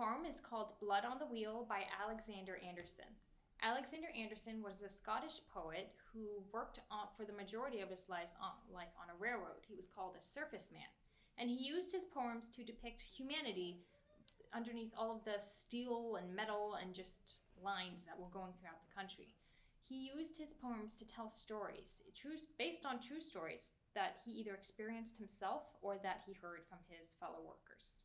poem is called Blood on the Wheel by Alexander Anderson. Alexander Anderson was a Scottish poet who worked for the majority of his life on a railroad. He was called a surfaceman, and he used his poems to depict humanity underneath all of the steel and metal and just lines that were going throughout the country. He used his poems to tell stories, based on true stories that he either experienced himself or that he heard from his fellow workers.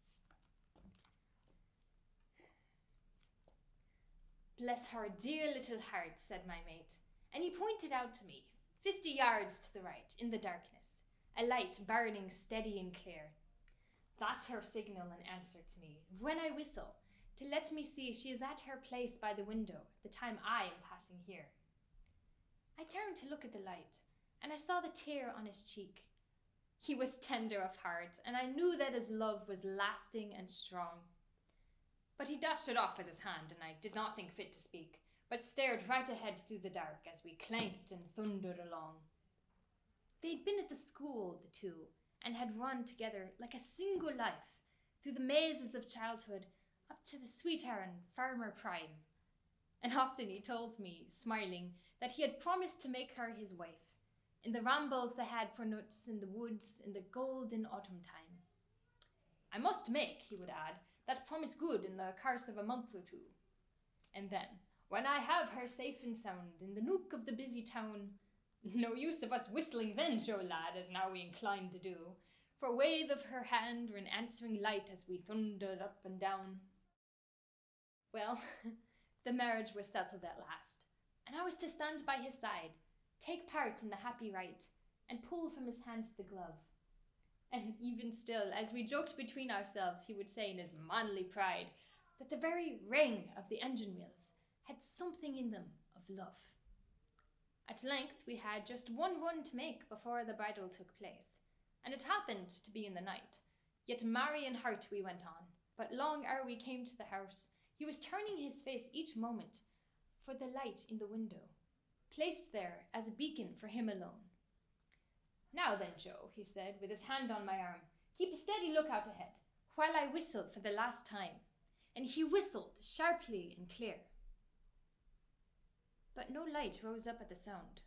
"Bless her dear little heart," said my mate, and he pointed out to me, 50 yards to the right, in the darkness, a light burning steady and clear. "That's her signal in answer to me, when I whistle, to let me see she is at her place by the window, the time I am passing here." I turned to look at the light, and I saw the tear on his cheek. He was tender of heart, and I knew that his love was lasting and strong. But he dashed it off with his hand, and I did not think fit to speak, but stared right ahead through the dark as we clanked and thundered along. They'd been at the school, the two, and had run together like a single life, through the mazes of childhood, up to the sweetheart and farmer prime. And often he told me, smiling, that he had promised to make her his wife, in the rambles they had for nuts in the woods in the golden autumn time. "I must make," he would add, "that promise good in the course of a month or two. And then, when I have her safe and sound in the nook of the busy town, no use of us whistling then, Joe lad, as now we incline to do, for wave of her hand or an answering light as we thundered up and down." Well, the marriage was settled at last, and I was to stand by his side, take part in the happy rite, and pull from his hand the glove. And even still, as we joked between ourselves, he would say in his manly pride that the very ring of the engine wheels had something in them of love. At length we had just one run to make before the bridal took place, and it happened to be in the night. Yet merry in heart we went on, but long ere we came to the house, he was turning his face each moment for the light in the window, placed there as a beacon for him alone. "Now then, Joe," he said, with his hand on my arm, "keep a steady lookout ahead, while I whistle for the last time." And he whistled sharply and clear. But no light rose up at the sound,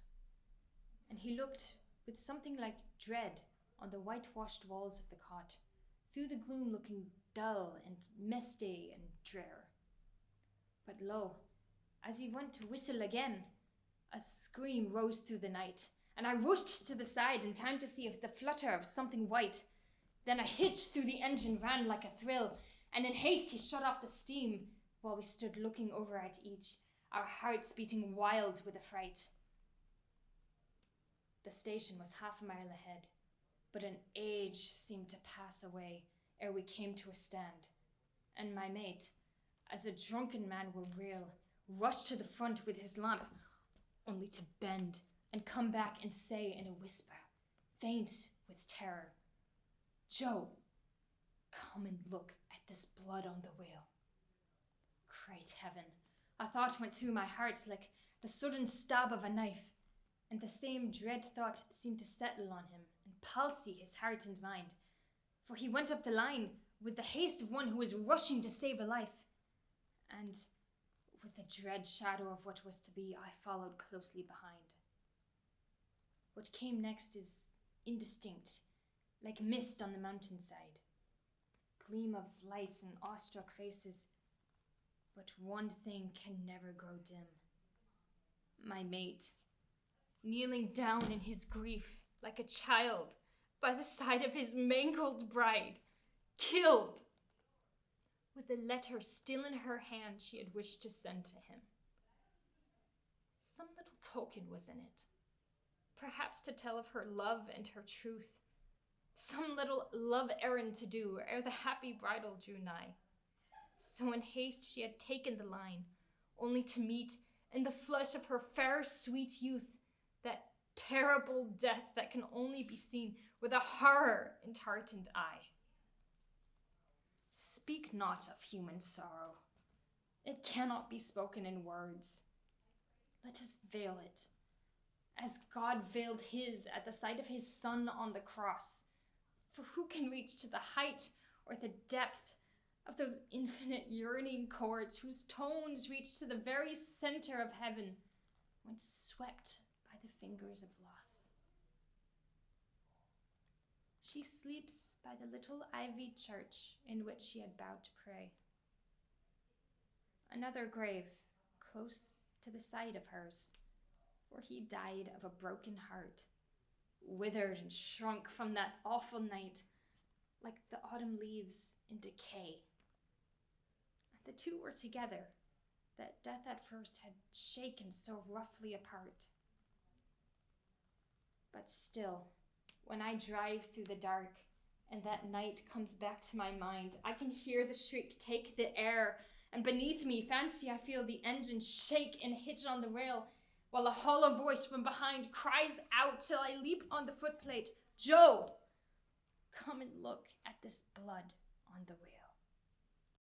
and he looked with something like dread on the whitewashed walls of the cot, through the gloom looking dull and misty and drear. But lo, as he went to whistle again, a scream rose through the night, and I rushed to the side in time to see if the flutter of something white. Then a hitch through the engine ran like a thrill, and in haste he shut off the steam, while we stood looking over at each, our hearts beating wild with affright. The station was half a mile ahead, but an age seemed to pass away ere we came to a stand, and my mate, as a drunken man will reel, rushed to the front with his lamp, only to bend and come back and say in a whisper, faint with terror, "Joe, come and look at this blood on the wheel." Great heaven, a thought went through my heart like the sudden stab of a knife, and the same dread thought seemed to settle on him and palsy his heart and mind, for he went up the line with the haste of one who is rushing to save a life, and with the dread shadow of what was to be, I followed closely behind. What came next is indistinct, like mist on the mountainside, gleam of lights and awestruck faces, but one thing can never grow dim. My mate, kneeling down in his grief like a child by the side of his mangled bride, killed, with the letter still in her hand she had wished to send to him. Some little token was in it, perhaps to tell of her love and her truth, some little love errand to do ere the happy bridal drew nigh. So in haste she had taken the line, only to meet, in the flush of her fair, sweet youth, that terrible death that can only be seen with a horror-enheartened eye. Speak not of human sorrow. It cannot be spoken in words. Let us veil it, as God veiled his at the sight of his Son on the cross. For who can reach to the height or the depth of those infinite yearning chords whose tones reach to the very center of heaven when swept by the fingers of loss. She sleeps by the little ivied church in which she had bowed to pray. Another grave close to the side of hers, where he died of a broken heart, withered and shrunk from that awful night like the autumn leaves in decay. The two were together, that death at first had shaken so roughly apart. But still, when I drive through the dark and that night comes back to my mind, I can hear the shriek take the air, and beneath me, fancy I feel the engine shake and hitch on the rail, while a hollow voice from behind cries out till I leap on the footplate, "Joe, come and look at this blood on the wheel."